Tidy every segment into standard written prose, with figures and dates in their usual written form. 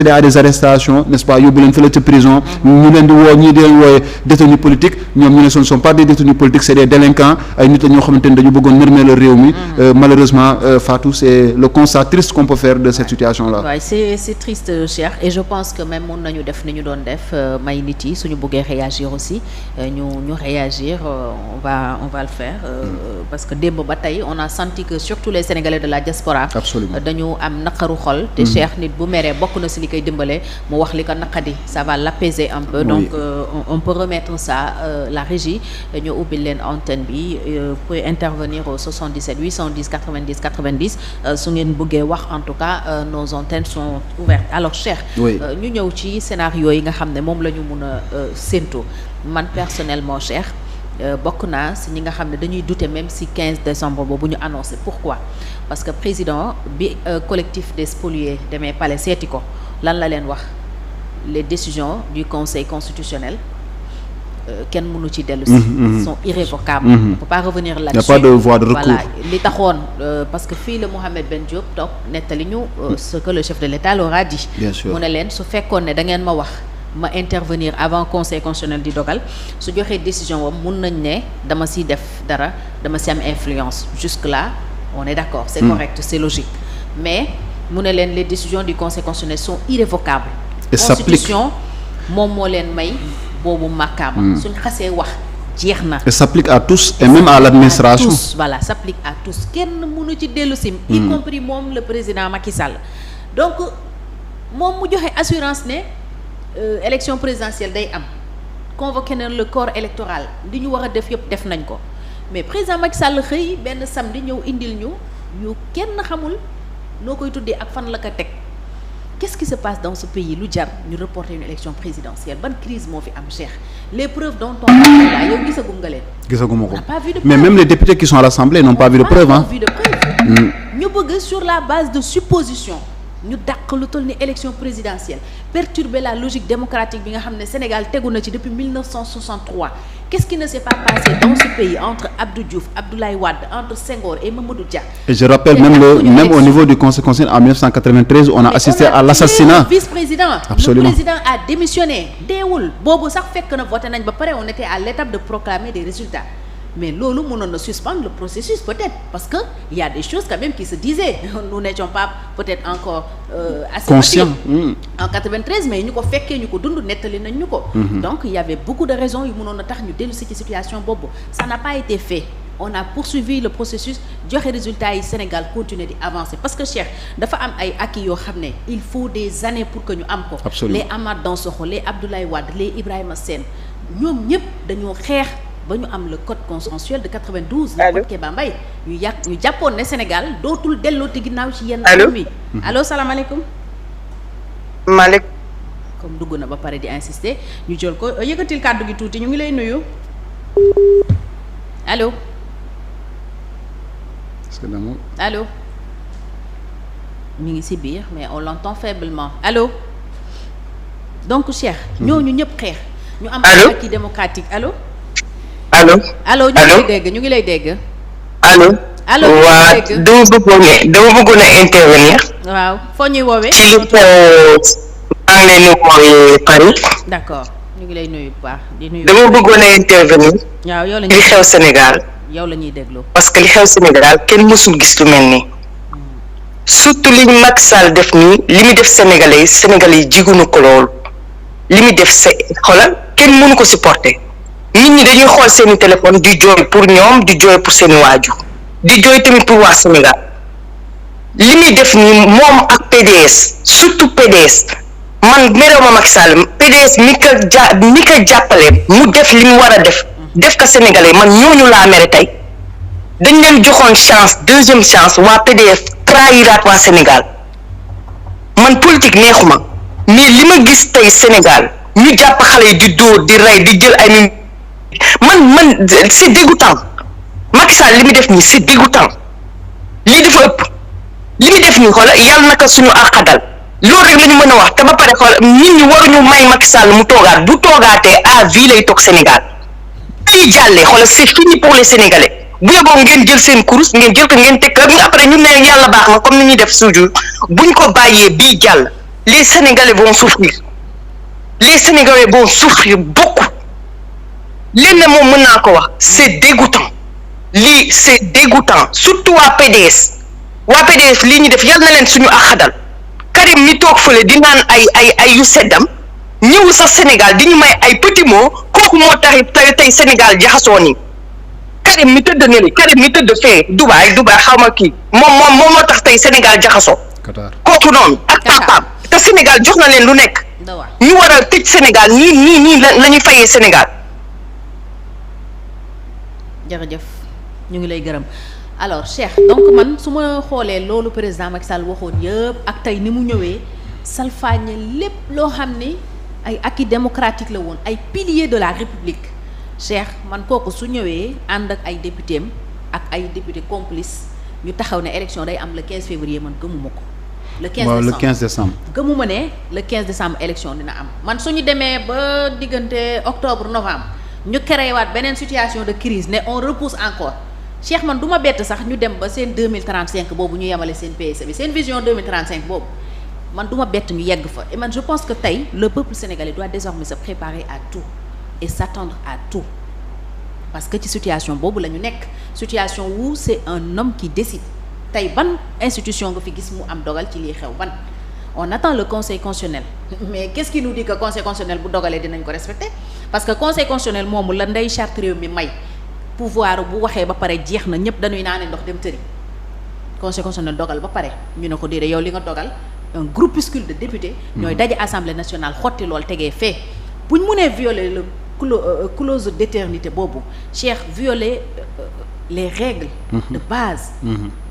à des arrestations, n'est-ce pas, yóbbu leen fële ca prison ñu leen di woo ñii di leen wooye détenus politiques ñoom ñu ne ce ne sont pas des détenus politiques, c'est des délinquants, ay nit la ñoo xamante ni dañu bëggoon nërmeelal réew mi. Malheureusement Fatou, c'est le constat triste qu'on peut faire de cette situation-là. waaw c'est triste Cheikh, et je pense que même mun nañu def ni ñu doon def may nit yi suñu bëggee réagir aussi ñu réagir, on va le faire parce que démb ba tey on a senti que surtout les Sénégalais de la diaspora dañu am naqaru xol te Cheikh nit bu meree bokk na si li koy dimbale mu wax li ko naqadi, ça va l'apaiser un peu. Donc on peut remettre ça, la régie ñu ubbil leen antenne bi pour intervenir au 77 810 90 90 su ngeen bëggee wax. En tout cas nos antennes sont ouvertes. Alors Cheikh, ñu ñëw ci scénario yi nga xam ne moom la ñu mun a séentu. Man personnellement Cheikh bokk naa si ñi nga xam ne dañuy douter même si 15 décembre boobu ñu annoncé. Pourquoi? Parce que président bi collectif des spoliés demee palais seeti ko lan la leen wax, les décisions du conseil constitutionnel kenn mënu ci dellu si, sont irrévocables. On peut pas revenir là-dessus. Il n'y a pas de voie de recours. Voilà li taxoon parce que fii la Mohamed Ben Diop toog nettali ñu ce que le chef de l'État leur a dit. Bien sûr. Mu ne leen su fekkoon ne da ngeen ma wax ma intervenir avant conseil constitutionnel di dogal su joxee décision wam mun nañ ne dama si def dara, dama si am influence. Jusque là on est d'accord, c'est correct, c'est logique. Mais mu ne leen les décisions du conseil constitutionnel sont irrévocables. Et constitution moom moo leen may boobu màkkaama. suñ xasee wax jeex na. Et s'applique à tous et même à l'administration. Voilà, s'applique à tous, kenn mënu ci dellu sim, y compris moom le président Macky Sall. Donc moom mu joxe assurance ne élection présidentielle day am, convoqué na le corps électoral, li ñu war a def yëpp def nañ ko. Mais président Macky Sall xëy benn samedi ñëw indil ñu yu kenn xamul noo koy tuddee ak fan la ko teg. Qu'est-ce qui se passe dans ce pays lu jar ñu reporter une élection présidentielle? Ban crise moo fi am Cheikh? Les preuves dont on parle là, yow gisagum nga leen. Gisaguma ko. Mais même les députés qui sont à l'Assemblée n'ont pas vu de preuve, hein. ñu bëgg sur la base de supposition ñu dàq lu toll ni élection présidentielle, perturber la logique démocratique bi nga xam ne Sénégal tegu na ci depuis 1963. Qu'est-ce qui ne s'est pas passé dans ce pays entre Abdou Diouf, Abdoulaye Wade, entre Senghor et Mamadou Dia? Et je rappelle même au niveau du Conseil constitutionnel en 1993, on a assisté à l'assassinat. Vice-président. Absolument. Le président a démissionné. Deewul boobu sax fekk na voté nañ ba pare, on était à l'étape de proclamer des résultats. Mais loolu mënoon na suspendre le processus peut-être, parce que il y a des choses quand même qui se disaient. Nous n'étions pas peut-être encore assez conscients en 93, mais ñu ko fekkee ñu ko dund nettali nañ ñu ko. Donc il y avait beaucoup de raisons yu mënoon a tax ñu dellu si ci situation boobu. Ça n'a pas été fait. On a poursuivi le processus, joxe résultats yi, Sénégal continue di avancer parce que Cheikh dafa am ay acquis yoo xam ne il faut des années pour que ñu am ko. Absolument. Les Amath Dansokho, les Abdoulaye Wade, les Ibrahima Sène, ñoom ñëpp dañoo xeex ba ñu am le code consensuel de 92. le code Kéba Mbaye ñu jàppoon ne Sénégal dootul dellooti ginnaaw ci yenn. allo mi allo salaamaaleykum. maaleykum. comme dugg na ba pare di insister ñu jël ko yëkkatil kàddu gi tuuti ñu ngi lay nuyu allo. allo. mi ngi ci biir mais on l'entend faiblement allo. donc Cheikh. ñooñu ñëpp xeex. ñu am acquis démocratique allo. allo ñu ngi lay dégg. allo. waa dama bëggoon a intervenir. waaw foo ñuy woowee. ci li maa ngi leen di woowee Paris. d'accord ñu ngi lay nuyu bu baax di nuyu. dama bëggoon a intervenir. waaw yow la li xew Sénégal. yow la ñuy déglu. parce que li xew Sénégal kenn mësul gis lu mel nii. surtout li Macky Sall def nii li mu def Sénégalais yi jiguñu ko loolu. li mu def xoolal kenn mënu ko supporter. nit ñi dañuy xool seeni téléphone di jooy pour ñoom di jooy pour seeni waajur di jooy tamit pour waa Sénégal li muy def nii moom ak PDS surtout PDS man merew ma Macky Sall PDS mi ko jàppale mu def li mu war a def ko Sénégalais man ñooñu laa mere tey dañ leen joxoon chance deuxième chance waa PDS trahiraat waa Sénégal man politique neexuma mais li ma gis tey Sénégal ñu jàpp xale yi di dóor di rey di jël ay man c'est dégoûtant Macky Sall li mu def nii c'est dégoûtant lii dafa ëpp li mu def nii xoolal yàlla naka suñu àqadal loolu rek la ñu mën a wax te ba pare xool nit ñi waruñu may Macky Sall mu toogaat bu toogaatee à vie lay toog Sénégal ay jàllee xoolal c'est fini pour les Sénégalais bu yeboo ngeen jël seen course ngeen jël ko ngeen teg après ñu ne yàlla baax na comme ni ñuy def toujours buñ ko bàyyee bii jàll les Sénégalais vont souffrir beaucoup lenn moom mën naa ko wax c'est dégoûtant surtout waa PDS lii ñu def yal na leen suñu axadal Karim mi toog fële di naan ay yu seddam ñëw sax Sénégal di ñu may ay petits mots kooku moo tax tey Sénégal jaxasoo nii Karim mi tëdd ne Karim mi tëdd fee Dubaay xaw ma kii moom moo tax tey Sénégal jaxasoo kooku noonu ak papaam te Sénégal jox na leen lu nekk ñu war a tëj Sénégal nii la ñuy fayee Sénégal. jërëjëf ñu ngi lay gërëm alors Cheikh donc man su ma xoolee loolu président Macky Sall waxoon yëpp ak tey ni mu ñëwee salfaañe lépp loo xam ni ay acquis démocratique la woon ay piliers de la République Cheikh man kooku su ñëwee ànd ak ay député am ak ay député complice ñu taxaw ne élection day am le 15 février man gëmuma ko. le 15 décembre gëmuma ne le 15 décembre élection dina am man suñu demee ba diggante octobre novembre ñu créé waat beneen situation de crise ne on repousse encore Cheikh man du ma bett sax ñu dem ba seen 2035 boobu ñu yemale seen PSE bi seen vision 2035 boobu man du ma bett ñu yegg fa et man je pense que tey le peuple sénégalais doit désormais se préparer à tout et s'attendre à tout parce que ci situation boobu la ñu nekk situation où c'est un homme qui décide tey ban institution nga fi gis mu am dogal ci lii xew ban on attend le conseil constitutionnel mais qu'est-ce qui nous dit que conseil constitutionnel bu dogalee dinañ ko respecter parce que conseil constitutionnel moomu la ndey charte réew mi may pouvoir bu waxee ba pare jeex na ñëpp dañuy naane ndox dem tëri conseil constitutionnel dogal ba pare ñu ne ko déedéet yow li nga dogal un groupuscule de députés ñooy daje assemblée nationale xotti lool tegee fee buñ mënee violer le clause d'éternité boobu Cheikh violer les règles de base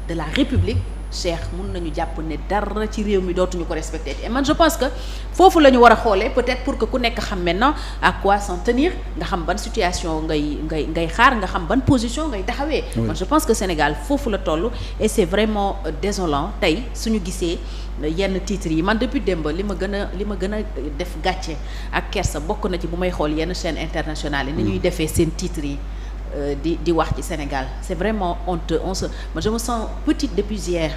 de la République Cheikh mun nañu jàpp ne dara ci réew mi dootuñu ko respecter et man je pense que foofu la ñu war a xoolee peut-être pour que ku nekk xam maintenant à quoi s'en tenir nga xam ban situation ngay xaar nga xam ban position ngay taxawee. man je pense que Sénégal foofu la toll et c'est vraiment désolant tey suñu gisee yenn titres yi man depuis démb li ma gën a def gàcce ak kersa bokk na ci bu may xool yenn chaîne internationale yi ni ñuy defee seen titres yi. di wax ci Sénégal c'est vraiment honteux je me sens petite depuis hier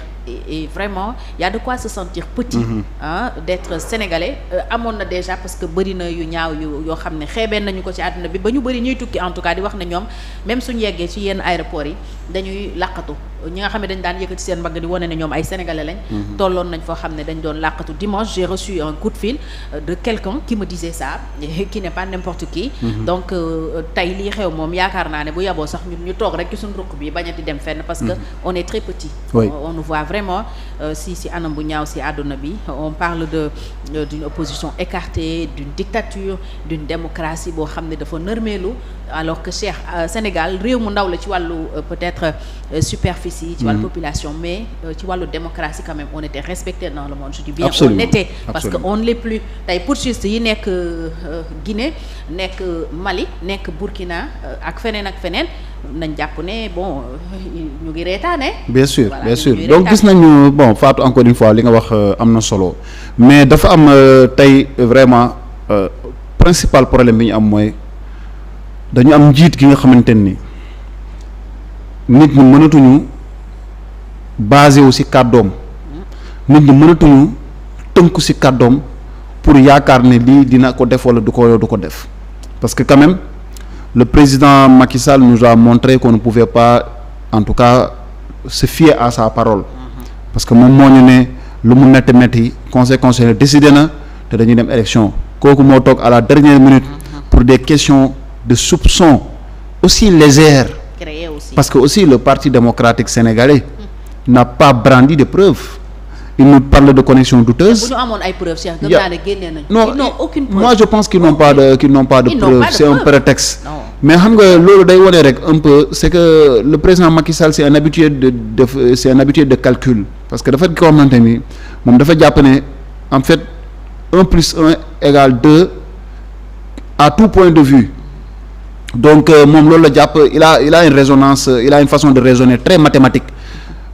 et vraiment il y a de quoi se sentir petit d'être sénégalais amoon na déjà parce que bëri na yu ñaaw yoo xam ne xeebeen nañu ko ci àdduna bi ba ñu bëri ñuy tukki en tout cas di wax ne ñoom même suñu yeggee ci yenn aéroports yi dañuy làqatu ñi nga xam ne dañ daan yëkkati seen mbagg di wane ne ñoom ay sénégalais lañ tolloon nañ foo xam ne dañ doon làqatu dimanche j'ai reçu un coup de fil de quelqu'un qui me disait ça qui n'est pas n'importe qui donc tey lii xew moom yaakaar naa ne bu yaboo sax ñu toog rek ci suñu ruq bi bañati dem fenn parce que on est très petit on nous voit vraiment si anam bu ñaaw si àdduna bi on parle d'une opposition écartée d'une dictature d'une démocratie boo xam ne dafa nërmeelu alors que Cheikh Sénégal réew mu ndaw la ci wàllu peut-être superficie ci wàllu population mais ci wàllu démocratie quand même on était respecté dans le monde je dis bien on était parce que on ne l'est plus tey putschistes yi nekk Guinée nekk Mali nekk Burkina ak feneen nañ jàpp ne bon ñu ngi reetaane bien sûr donc gis nañu bon Fatou encore une fois li nga wax am na solo mais dafa am tey vraiment principal problème bi ñu am mooy dañu am njiit gi nga xamante ni nit ñi mënatuñu basé wu ci kàddoom nit ñi mënatuñu tënku ci kàddoom pour yaakaar ne lii dina ko def wala du ko def parce que quand même le président Macky Sall nous a montré qu'on ne pouvait pas en tout cas se fier à sa parole parce que moom moo ñu ne lu mu métti conseil constitutionnel décidé na te dañuy dem élection kooku moo toog à la dernière minute pour des questions de soupçons aussi légères parce que aussi le Parti démocratique sénégalais n'a pas brandi de preuves. Il nous parle de connexions douteuses. Bu ñu amoon ay preuves, Cheikh, gëm naa ne génnee nañu. Non, ils n'ont aucune preuve. Moi je pense qu'ils n'ont pas de preuves, c'est un prétexte. Non. Mais xam nga loolu day wone rek un peu c'est que le président Macky Sall c'est un habitué de calcul parce que dafa ko xamante ni moom dafa jàpp ne en fait 1 + 1 = 2 à tout point de vue. Donc moom loolu la jàpp il a une résonance, il a une façon de raisonner très mathématique.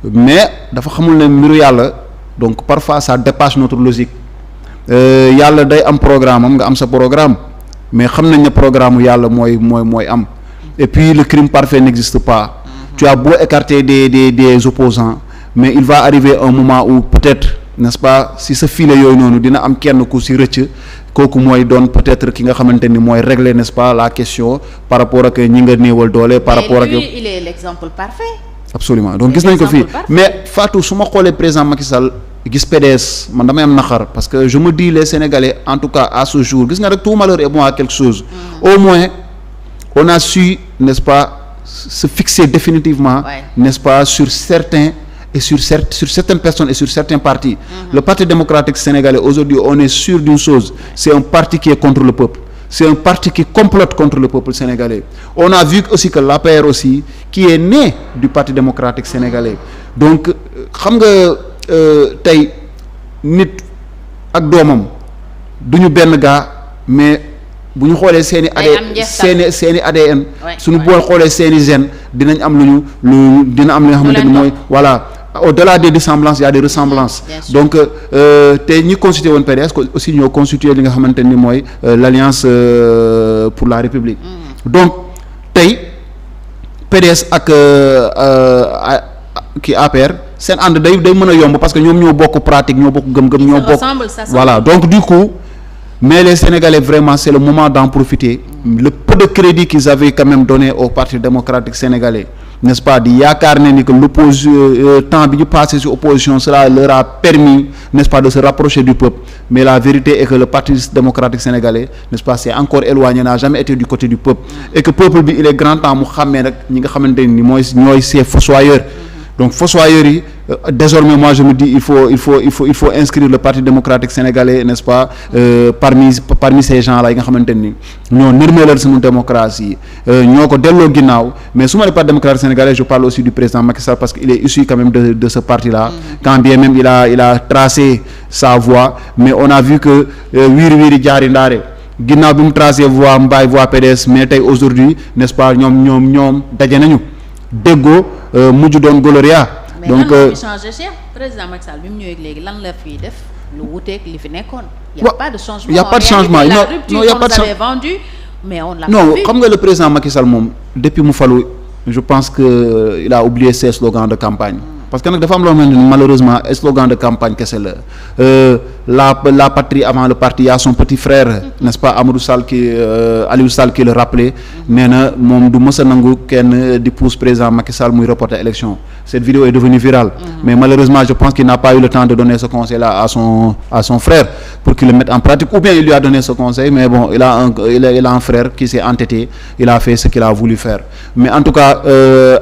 Mais dafa xamul ne mbiru yàlla donc parfois ça dépasse notre logique yàlla day am programme am nga am sa programme mais xam nañ ne programme yàlla mooy am et puis le crime parfait n'existe pas tu as beau écarter des opposants mais il va arriver un moment où peut-être n'est-ce pas si sa filet yooyu noonu dina am kenn ku si rëcc kooku mooy doon peut-être ki nga xamante ni mooy régler n'est-ce pas la question par rapport ak ñi nga néewal doole. par rapport ak il est l'exemple parfait. absolument donc gis nañ ko fii mais Fatou su ma xoolee président Macky Sall gis PDS man damay am naqar parce que je me dis les Sénégalais en tout cas à ce jour gis nga rek tout malheur est bon à quelque chose. Au moins on a su n'est-ce pas se fixer définitivement. N'est-ce pas sur certains. Et sur certaines personnes et sur certains partis. Le Parti démocratique sénégalais aujourd'hui on est sûr d'une chose, c'est un parti qui est contre le peuple, c'est un parti qui complote contre le peuple sénégalais. On a vu aussi que l'APR aussi qui est né du Parti démocratique sénégalais. Donc xam nga tey nit ak doomam duñu benn gaa mais bu ñu xoolee seeni ADN suñu boo xoolee seeni gène dinañ am dina am li nga xamante ni mooy voilà au-delà des dissemblances il y a des ressemblances. Donc te ñi constitué woon PDS aussi ñoo constitué li nga xamante ni mooy l'Alliance pour la République. Donc tey PDS ak kii APR seen ànd day mën a yomb parce que ñoom ñoo bokk pratique ñoo bokk gëm-gëm ñoo bokk voilà donc du coup mais les Sénégalais vraiment c'est le moment d'en profiter le peu de crédit qu'ils avaient quand même donné au Parti démocratique sénégalais, n'est-ce pas, di yaakaar ne ni que l'opposition temps bi ñu passé sur opposition cela leur a permis, n'est-ce pas, de se rapprocher du peuple, mais la vérité est que le Parti démocratique sénégalais, n'est-ce pas, c'est encore éloigné, n'a jamais été du côté du peuple et que peuple bi il est grand temps mu xàmmee nag ñi nga xamante ni ñooy ces fossoyeurs. Donc fossoyeurs yi désormais moi je me dis il faut inscrire le Parti démocratique sénégalais, n'est-ce pas, parmi ces gens là yi nga xamante ni ñoo nërmeelal suñu démocratie ñoo ko delloo ginnaaw. Mais su ma nee Parti démocratique sénégalais je parle aussi du président Macky Sall parce qu'il est issu quand même de ce parti là. Quand bien même il a tracé sa voie, mais on a vu que wiiri jaari ndaare ginnaaw bi mu tracé voie mbaay voie PDS mais tey aujourd'hui, n'est-ce pas, ñoom daje nañu déggoo mujj doon Gloria. Donc mais lan la fi changé Cheikh président Macky Sall bi mu ñëwee léegi lan la fi def lu wuteeg li fi nekkoon. Il y a pas de changement. Il y a pas de changement. La rupture qu'on nous avait vendue, mais on l'a pas vu. Non, xam nga le président Macky Sall moom depuis mu falu je pense que il a oublié ses slogans de campagne. Parce que nag dafa am loo xamante ni malheureusement slogan de campagne kese la patrie avant le parti, il y a son petit frère, n'est-ce pas, Aliou Sall qui le rappelait, nee na moom du mës a nangu kenn di pousse président Macky Sall muy reporter élection. Cette vidéo est devenue virale, mais malheureusement je pense qu'il n'a pas eu le temps de donner ce conseil-là à son frère pour qu'il le mette en pratique, ou bien il lui a donné ce conseil, mais bon il a un frère qui s'est entêté, il a fait ce qu'il a voulu faire. Mais en tout cas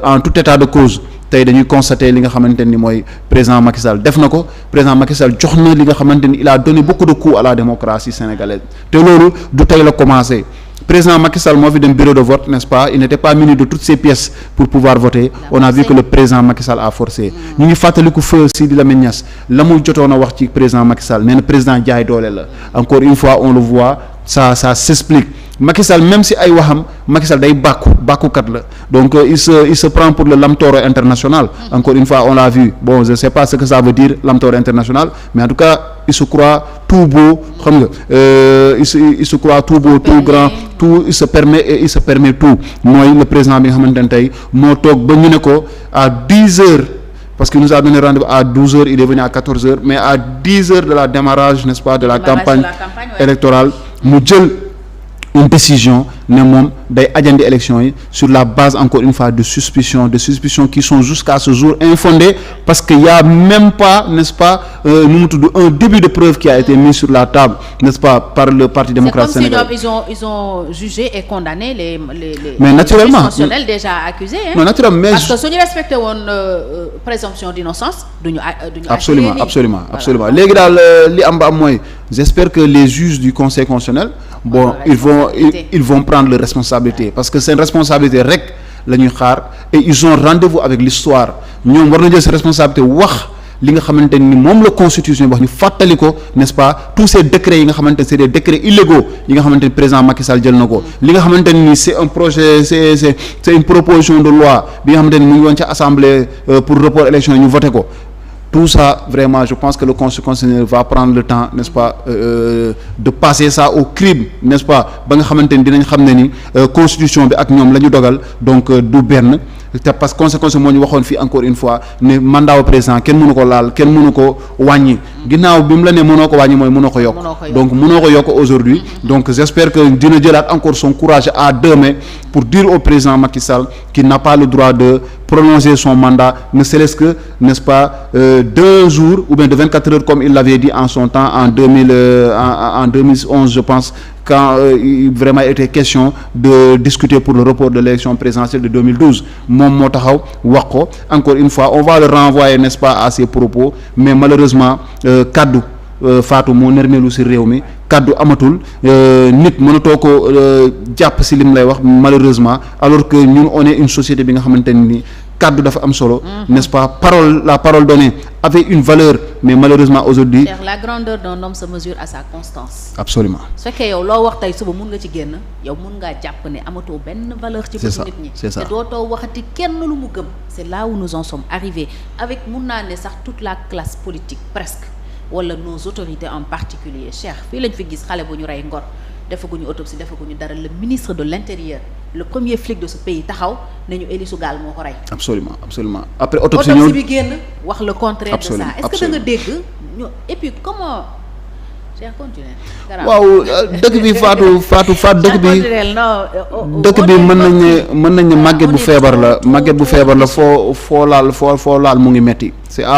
en tout état de cause tey dañuy constater li nga xamante ni mooy président Macky Sall def na ko. Président Macky Sall jox na li nga xamante ni il a donné beaucoup de coups à la démocratie sénégalaise te loolu du tey la commencé. Président Macky Sall moo fi dem bureau de vote, n'est-ce pas, il n'était pas muni de toutes ces pièces pour pouvoir voter. On a vu que le président Macky Sall a forcé. ñu ngi fàttaliku feu Sidi Lamine Niass la mu jotoon a wax ci président Macky Sall nee na président jaay doole la. Encore une fois on le voit ça s'explique. Macky Sall même si ay waxam Macky Sall day bàkkukat la donc il se prend pour le Lamtoro international. Encore une fois on l'a vu, bon je sais pas ce que ça veut dire Lamtoro international, mais en tout cas il se croit tout beau, xam nga il se croit tout beau, tout grand, tout il se permet tout. Mooy le président bi nga xamante ne tey moo toog ba ñu ne ko à 10 heures parce qu'il nous a donné rendez-vous à 12 heures, il est venu à 14 heures, mais à 10 heures de la démarrage, n'est-ce pas, de la campagne électorale mu jël une décision ne moom day ajandi élection yi sur la base encore une fois de suspicions qui sont jusqu'à ce jour infondées parce que y a même pas, n'est-ce pas, nu mu tudd un début de preuve qui a été mis sur la table, n'est-ce pas, par le Parti démocratique sénégalais. C'est comme si ils ont jugé et condamné les mais naturellement constitutionnels déjà accusés, hein. Non, naturellement, mais parce que suñu respecté woon présomption d'innocence duñu absolument léegi daal li am ba am mooy j'espère que les juges du Conseil constitutionnel bon ils vont prendre leur responsabilité parce que seen responsabilité rek la ñuy xaar et ils ont rendez-vous avec l'histoire. Ñoom war na jël seen responsabilité wax li nga xamante ni moom la constitution bi wax ñu fàttali ko, n'est-ce pas, tous ces décrets yi nga xamante c'est des décrets illégaux yi nga xamante ni président Macky Sall jël na ko, li nga xamante ni c'est un projet c'est une proposition de loi bi nga xamante ni mu ngi woon ci assemblée pour report élection ñu voté ko. Tout ça vraiment je pense que le Conseil constitutionnel va prendre le temps, n'est-ce pas, de passer ça au crible, n'est-ce pas, ba nga xamante ni dinañ xam ne ni constitution bi ak ñoom la ñu dogal donc du benn te parce que conséquence moo ñu waxoon fii encore une fois ne mandat au président kenn mënu ko laal kenn mënu ko wàññi ginnaaw bi mu la ne mënoo ko wàññi mooy mënoo ko yokk donc mënoo ko yokk aujourd'hui donc j'espère que dina jëlaat encore son courage à deux mains pour dire au président Macky Sall qu'il n'a pas le droit de prolonger son mandat ne serait-ce que n'est-ce pas d'un jour ou bien de 24 heures comme il l'avait dit en son temps en 2011 je pense quand il vraiment était question de discuter pour le report de l'élection présidentielle de 2012 moom moo taxaw wax ko encore une fois on va le renvoyer n'est-ce pas à ses propos mais malheureusement kaddu Fatou moo nermeelu ci réew mi kaddu amatul nit mënatoo ko jàpp ci lim lay wax malheureusement alors que ñun on est une société bi nga xamante ni kaddu dafa am solo n'est-ce pas la parole donnée avait une valeur mais malheureusement aujourd'hui la grandeur d'un homme se mesure à sa constance. Absolument. su fekkee yow loo wax tey suba mun nga ci génn yow mun ngaa jàpp ne amatoo benn valeur ci bëtu nit ñi c'est ça te dootoo waxati kenn lu mu gëm c'est là où nous en sommes arrivés avec mun naa ne sax toute la classe politique presque wala nos autorités en particulier Cheikh fii lañ fi gis xale bu ñu rey Ngor defaguñu autopsie defaguñu dara le ministre de l'intérieur le premier flic de ce pays taxaw nañu Elisu Gaal moo ko rey. absolument après autopsie bi génn wax le contraire de ça est-ce que da nga dégg ñu et puis comment Cheikh continue. waaw dëkk bi Fatou dëkk bi mën nañ ne màgget bu feebar la foo laal mu ngi metti